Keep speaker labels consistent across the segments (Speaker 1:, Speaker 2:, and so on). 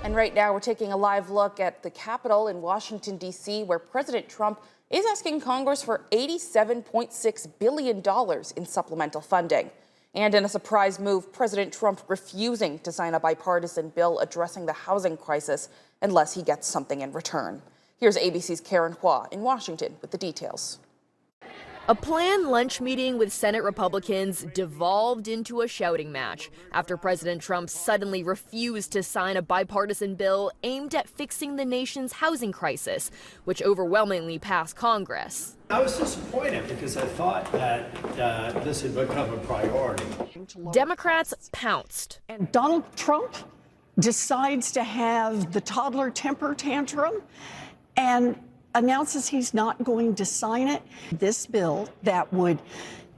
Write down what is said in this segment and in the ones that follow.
Speaker 1: And right now, we're taking a live look at the Capitol in Washington, D.C., where President Trump is asking Congress for $87.6 billion in supplemental funding. And in a surprise move, President Trump refusing to sign a bipartisan bill addressing the housing crisis unless he gets something in return. Here's ABC's Karen Hua in Washington with the details.
Speaker 2: A planned lunch meeting with Senate Republicans devolved into a shouting match after President Trump suddenly refused to sign a bipartisan bill aimed at fixing the nation's housing crisis, which overwhelmingly passed Congress.
Speaker 3: I was disappointed because I thought that this had become a priority.
Speaker 2: Democrats pounced.
Speaker 4: And Donald Trump decides to have the toddler temper tantrum and announces he's not going to sign it. This bill that would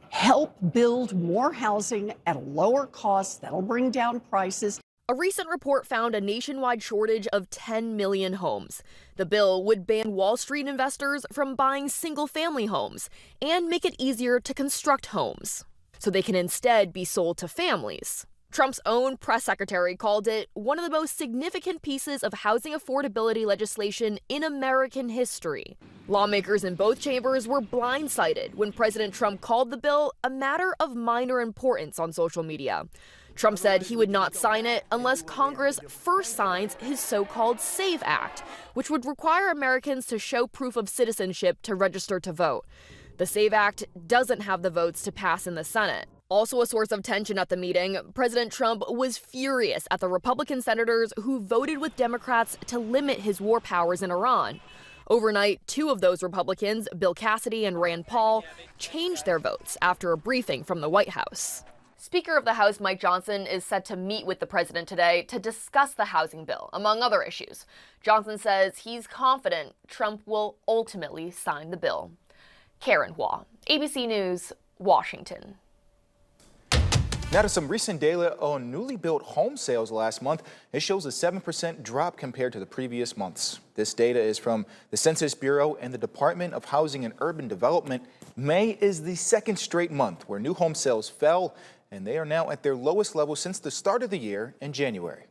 Speaker 4: help build more housing at a lower cost, that'll bring down prices.
Speaker 2: A recent report found a nationwide shortage of 10 million homes. The bill would ban Wall Street investors from buying single-family homes and make it easier to construct homes, so they can instead be sold to families. Trump's own press secretary called it one of the most significant pieces of housing affordability legislation in American history. Lawmakers in both chambers were blindsided when President Trump called the bill a matter of minor importance on social media. Trump said he would not sign it unless Congress first signs his so-called SAVE Act, which would require Americans to show proof of citizenship to register to vote. The SAVE Act doesn't have the votes to pass in the Senate. Also a source of tension at the meeting, President Trump was furious at the Republican senators who voted with Democrats to limit his war powers in Iran. Overnight, two of those Republicans, Bill Cassidy and Rand Paul, changed their votes after a briefing from the White House. Speaker of the House Mike Johnson is set to meet with the president today to discuss the housing bill, among other issues. Johnson says he's confident Trump will ultimately sign the bill. Karen Hua, ABC News, Washington.
Speaker 5: Now to some recent data on newly built home sales last month. It shows a 7% drop compared to the previous months. This data is from the Census Bureau and the Department of Housing and Urban Development. May is the second straight month where new home sales fell, and they are now at their lowest level since the start of the year in January.